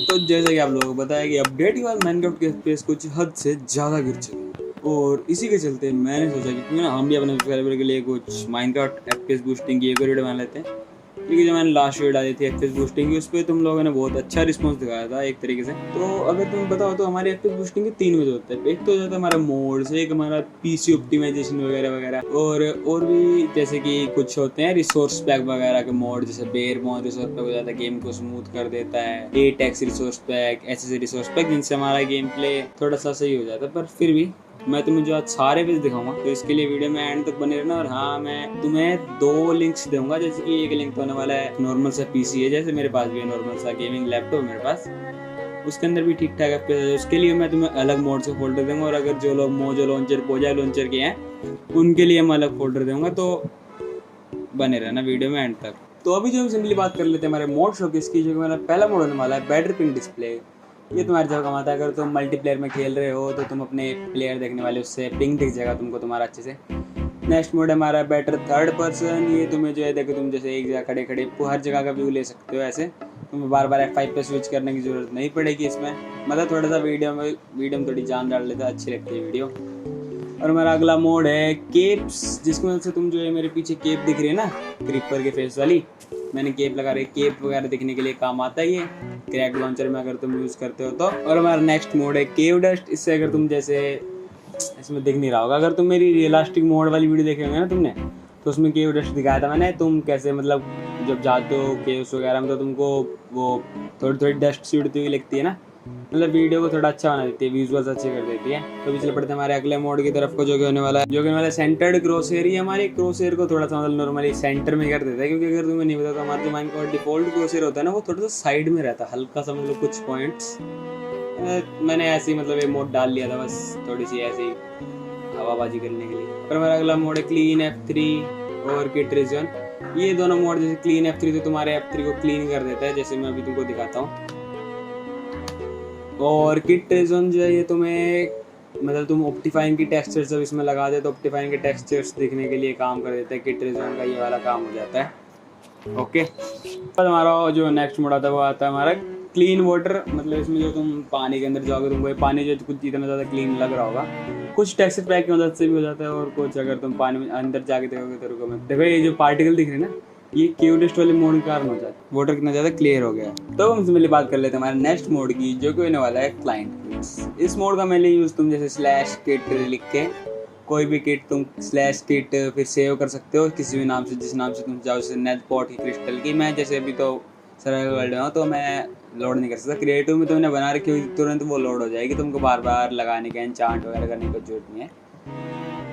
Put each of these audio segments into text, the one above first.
तो जैसे कि आप लोगों को पता है कि अपडेट के बाद माइनक्राफ्ट के FPS कुछ हद से ज़्यादा गिर चुके हैं, और इसी के चलते मैंने सोचा कि क्यों ना हम भी अपने सब्सक्राइबर के लिए कुछ माइनक्राफ्ट FPS बूस्टिंग की एक वीडियो बना लेते हैं। क्योंकि जो मैंने लास्ट वीडियो डाली थी FPS बूस्टिंग की, उस पर तुम लोगों ने बहुत अच्छा रिस्पॉन्स दिखाया था एक तरीके से। तो अगर तुम्हें बताओ तो हमारी FPS बूस्टिंग के 3 वे होते हैं। एक तो हो जाता है हमारा मोड्स, एक हमारा PC ऑप्टिमाइजेशन वगैरह वगैरह, और भी जैसे कि कुछ होते हैं रिसोर्स पैक वगैरह के मोड, जैसे बेयर मोड रिसोर्स पैक हो जाता है, गेम को स्मूथ कर देता है। एटेक्स रिसोर्स पैक, ऐसे रिसोर्स पैक जिनसे हमारा गेम प्ले थोड़ा सा सही हो जाता है। पर फिर भी मैं तुम्हें जो आज सारे पेज दिखाऊंगा, तो इसके लिए वीडियो में एंड तक बने रहना। और हाँ, मैं तुम्हें 2 लिंक्स दूंगा। जैसे कि एक लिंक तो होने वाला है नॉर्मल सा PC है, जैसे मेरे पास भी है नॉर्मल सा गेमिंग लैपटॉप मेरे पास, उसके अंदर भी ठीक ठाक है। उसके लिए मैं तुम्हें अलग मोड से फोल्डर दूंगा, और अगर जो लोग मोजो लॉन्चर पोजा लॉन्चर के हैं उनके लिए मैं अलग फोल्डर दूंगा। तो बने रहना वीडियो में एंड तक। तो अभी जो हम सिंपली बात कर लेते हैं हमारे मोड शोकेस की, जो कि मेरा पहला मोड होने वाला है बैटरी पिन डिस्प्ले। ये तुम्हारी जगह कमाता है। अगर तुम मल्टीप्लेयर में खेल रहे हो तो तुम अपने प्लेयर देखने वाले उससे पिंग दिख जाएगा तुमको तुम्हारा अच्छे से। नेक्स्ट मोड है हमारा बेटर थर्ड पर्सन। ये तुम्हें जो है देखो, तुम जैसे एक जगह खड़े खड़े हर जगह का व्यू ले सकते हो। ऐसे तुम्हें बार बार F5 पे स्विच करने की ज़रूरत नहीं पड़ेगी इसमें। मतलब थोड़ा सा वीडियो में थोड़ी जान डाल लेता है, अच्छी लगती है वीडियो। और हमारा अगला मोड है केप्स, जिसकी वजह से तुम जो है मेरे पीछे केप दिख रही है ना, क्रीपर के फेस वाली, मैंने केप लगा रही है। केप वगैरह दिखने के लिए काम आता है ये क्रैक लॉन्चर में अगर तुम यूज़ करते हो तो। और हमारा नेक्स्ट मोड है केव डस्ट। इससे अगर तुम जैसे इसमें दिख नहीं रहा होगा, अगर तुम मेरी रियलिस्टिक मोड वाली वीडियो देखे होंगे ना तुमने, तो उसमें केव डस्ट दिखाया था मैंने। तुम कैसे मतलब जब जाते हो केव्स वगैरह में तो तुमको वो थोड़ी थोड़ी डस्ट सी उड़ती हुई लगती है ना, मतलब वीडियो को थोड़ा अच्छा बना देती है, विजुअल्स अच्छे कर देती है। तो भी चल पड़ते हैं हमारे अगले मोड की तरफ को, जो कि होने वाला है सेंटर्ड क्रॉसहेयर। ही हमारे क्रॉसहेयर को थोड़ा सा मतलब नॉर्मली सेंटर में कर देता है, क्योंकि अगर तुम्हें नहीं पता तो हमारा जो माइनक्राफ्ट डिफॉल्ट क्रॉसहेयर होता है ना, वो थोड़ा सा साइड में रहता है, हल्का सा मतलब कुछ पॉइंट्स। मैंने ऐसे ही मतलब ये मोड डाल लिया था बस थोड़ी सी ऐसे ही हवाबाजी करने के लिए। और हमारा अगला मोड है क्लीन F3 और किट रिजन। ये दोनों मोड, जैसे क्लीन F3 तो तुम्हारे F3 को क्लीन कर देता है, जैसे मैं अभी तुमको दिखाता हूँ। और किट रिजन जो है ये तुम्हें मतलब तुम ऑप्टिफाइंग की टेक्सचर्स जब इसमें लगा दे तो ऑप्टिफाइंग के टेक्सचर्स दिखने के लिए काम कर देता है। किट रिजन का ये वाला काम हो जाता है। ओके, तो हमारा जो नेक्स्ट मोड आता है वो आता है हमारा क्लीन वाटर। मतलब इसमें जो तुम पानी के अंदर जाओगे तुमको पानी जो कुछ इतना ज़्यादा क्लीन लग रहा होगा, कुछ टेक्सचर पैक की मदद से भी हो जाता है, और कुछ अगर तुम पानी में अंदर जाके देखोगे तो रुको मैं देखो, ये जो पार्टिकल दिख रहे हैं ना, ये क्यूटेस्ट वाले मोड के कारण हो जाता है। वाटर कितना ज़्यादा क्लियर हो गया। तो हम सिंपली बात कर लेते हैं हमारे नेक्स्ट मोड की, जो कि होने वाला है क्लाइंट किट्स। इस मोड का मेनली यूज़ तुम जैसे स्लैश किट लिख के कोई भी किट तुम स्लैश किट फिर सेव कर सकते हो किसी भी नाम से, जिस नाम से तुम चाहो, जैसे नेट पॉट की क्रिस्टल की। मैं जैसे अभी तो सर्वाइवल वर्ल्ड में हूँ तो मैं लोड नहीं कर सकता। क्रिएटिव में तुमने बना रखी हुई तुरंत वो लोड हो जाएगी, तुमको बार बार लगाने का एन्चांट वगैरह करने की जरूरत नहीं है।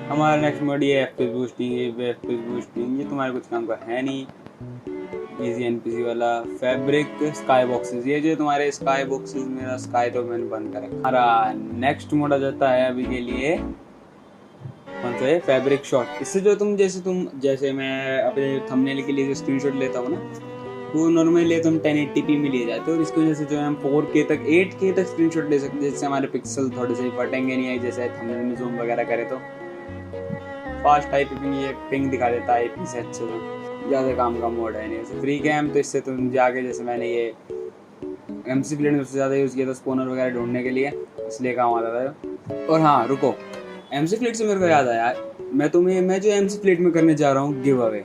हमारा नेक्स्ट मोड ये FPS बूस्टिंग। ये तुम्हारे कुछ काम का है नहीं। इजी NPC वाला फैब्रिक स्काई बॉक्सेस, ये जो तुम्हारे स्काई बॉक्सेस, मेरा स्काई तो मैंने बंद कर रखा। हमारा नेक्स्ट मोड आ जाता है अभी के लिए कौन सा है, फैब्रिक शॉट। इससे जो तुम जैसे मैं अपने थंबनेल के लिए जो स्क्रीनशॉट लेता हूँ ना, वो नॉर्मली तुम 1080p में लिए जाते हो, और इसकी वजह से जो है हम 4K तक 8K तक स्क्रीनशॉट ले सकते हैं, जिससे हमारे पिक्सल थोड़े से फटेंगे नहीं है। जैसे थंबनेल में जूम वगैरह करें तो फास्ट टाइपिंग ये पिंग दिखा देता है IP से अच्छे से। ज़्यादा काम का मोड है नहीं। जैसे फ्री कैम तो इससे तुम जाके, जैसे मैंने ये MC फ्लिट में सबसे ज़्यादा यूज़ किया था स्पोनर वगैरह ढूंढने के लिए, इसलिए काम आता था। और हाँ रुको, MC फ्लिट से मेरे को याद आया, मैं जो MC फ्लिट में करने जा रहा हूँ गिव अवे,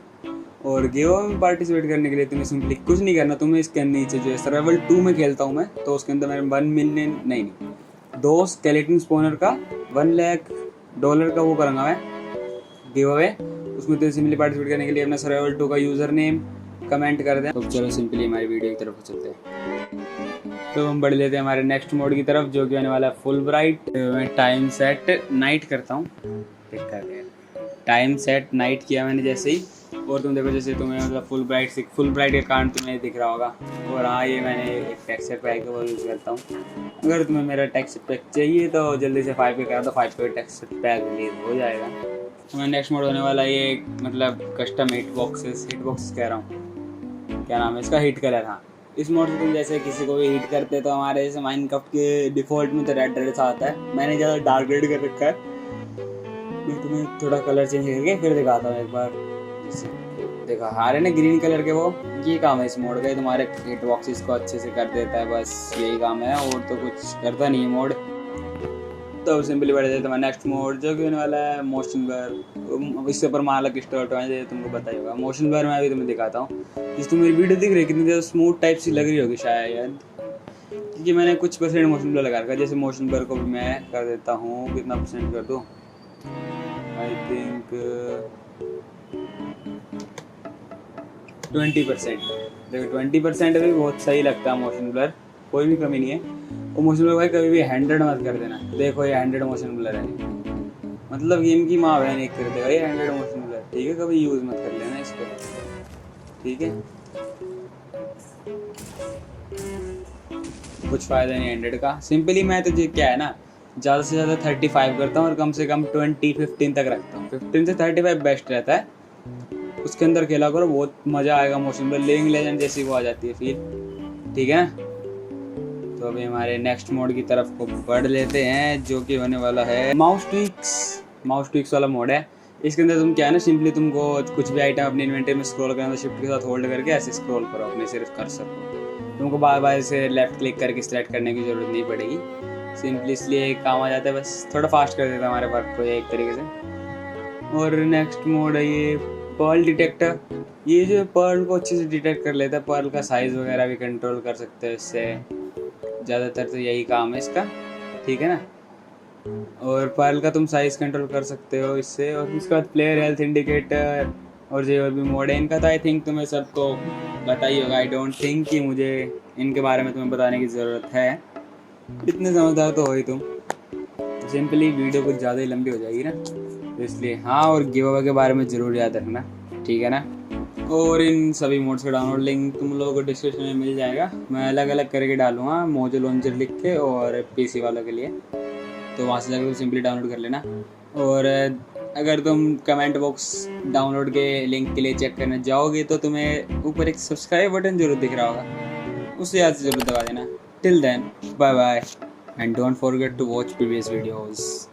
और गिव अवे में पार्टिसिपेट करने के लिए तुम्हें सिंपली कुछ नहीं करना। तुम्हें इसके नीचे जो है सर्वाइवल 2 में खेलता हूँ मैं, तो उसके अंदर मैंने 1 मिलियन नहीं 2 स्केलेटन स्पोनर का $1 लाख का वो करूँगा मैं गिव अवे। उसमें तो सिंपली पार्टिसिपेट करने के लिए अपना सर्वाइवल 2 का यूज़र नेम कमेंट कर दें। तो चलो सिंपली हमारी वीडियो की तरफ चलते हैं। तो हम बढ़ लेते हैं हमारे नेक्स्ट मोड की तरफ, जो कि आने वाला है फुल ब्राइट। मैं टाइम सेट नाइट करता हूँ, टाइम सेट नाइट किया मैंने जैसे ही, और तुम देखो जैसे तुम्हें मतलब फुल ब्राइट के कारण तुम्हें दिख रहा होगा। और हाँ, ये मैंने एक टेक्सचर पैक वो यूज़ करता हूँ। अगर तुम्हें मेरा टेक्सचर पैक चाहिए तो जल्दी से 5 पे करा तो 5 पे टेक्सचर पैक रिलीज हो जाएगा। हमारा नेक्स्ट मोड होने वाला है ये मतलब कस्टम हिट बॉक्सेस कह रहा हूँ, क्या नाम है इसका, हिट कलर। हाँ, इस मोड से तुम जैसे किसी को भी हिट करते तो हमारे जैसे माइनक्राफ्ट के डिफ़ॉल्ट में तो रेड सा आता है, मैंने ज़्यादा डार्क रेड कर रखा है। मैं तुम्हें थोड़ा कलर चेंज करके फिर दिखाता हूँ एक बार। जैसे देखा आ रहे ना ग्रीन कलर के, वो ये काम है इस मोड का, तुम्हारे हिट बॉक्सेस को अच्छे से कर देता है, बस यही काम है और तो कुछ करता नहीं है मोड। तो सिंपली बढ़ जाता है नेक्स्ट मोड जो कि होने वाला है मोशन ब्लर। इससे ऊपर मान लो स्टार्ट हो तुमको पता ही होगा। मोशन ब्लर मैं अभी तुम्हें दिखाता हूँ। जिस तुम मेरी वीडियो दिख रही है कितनी ज़्यादा स्मूथ टाइप सी लग रही होगी शायद, क्योंकि मैंने कुछ परसेंट मोशन ब्लर लगा रखा है। जैसे मोशन ब्लर को भी मैं कर देता हूँ, कितना परसेंट कर दूँ, आई थिंक 20%। देखो 20% भी बहुत सही लगता है मोशन ब्लर, कोई भी कमी नहीं है। और मोशन ब्लर भाई कभी भी 100 मत कर देना। देखो ये 100 मोशन ब्लर है, मतलब गेम की माँ बहन एक कर देगा ये 100 मोशन ब्लर, ठीक है। कभी यूज़ मत कर लेना इसको, ठीक है। कुछ फ़ायदा नहीं 100 का। सिंपली मैं तो क्या है ना, ज़्यादा से ज़्यादा 35 करता हूँ और कम से कम 20-15 तक रखता हूँ। 15 से 35 बेस्ट रहता है, उसके अंदर खेला करो, बहुत मज़ा आएगा। मोशन ब्लर लिविंग लेजेंड जैसी वो आ जाती है फील, ठीक है ना। तो अभी हमारे नेक्स्ट मोड की तरफ को बढ़ लेते हैं, जो कि होने वाला है माउस ट्विक्स वाला मोड है। इसके अंदर तुम क्या है ना, सिंपली तुमको कुछ भी आइटम अपने इन्वेंटरी में स्क्रॉल करना, तो शिफ्ट के साथ होल्ड करके ऐसे स्क्रॉल करो अपने सिर्फ कर सको। तुमको बार बार से लेफ्ट क्लिक करके सिलेक्ट करने की ज़रूरत नहीं पड़ेगी, सिंपली इसलिए काम आ जाता है, बस थोड़ा फास्ट कर देता है हमारे वर्क को एक तरीके से। और नेक्स्ट मोड है ये पर्ल डिटेक्टर। ये जो पर्ल को अच्छे से डिटेक्ट कर लेता है, पर्ल का साइज़ वगैरह भी कंट्रोल कर सकते हो इससे, ज़्यादातर तो यही काम है इसका, ठीक है ना। और पर्ल का तुम साइज़ कंट्रोल कर सकते हो इससे। और उसके बाद प्लेयर हेल्थ इंडिकेटर और जो और भी मोड है इनका, तो आई थिंक तुम्हें सबको पता ही होगा। आई डोंट थिंक कि मुझे इनके बारे में तुम्हें बताने की ज़रूरत है, इतने समझदार तो हो ही तुम। सिंपली वीडियो कुछ ज़्यादा ही लंबी हो जाएगी ना, तो इसलिए हाँ। और गिव अवे के बारे में ज़रूर याद रखना, ठीक है ना। और इन सभी मोड्स का डाउनलोड लिंक तुम लोगों को डिस्क्रिप्शन में मिल जाएगा। मैं अलग अलग करके डालूँगा, मोजो लॉन्चर लिख के और पीसी वालों के लिए, तो वहाँ से जाकर तुम सिंपली डाउनलोड कर लेना। और अगर तुम कमेंट बॉक्स डाउनलोड के लिंक के लिए चेक करने जाओगे तो तुम्हें ऊपर एक सब्सक्राइब बटन जरूर दिख रहा होगा, उसे याद से जरूर दबा देना। Till then bye bye and don't forget to watch previous videos.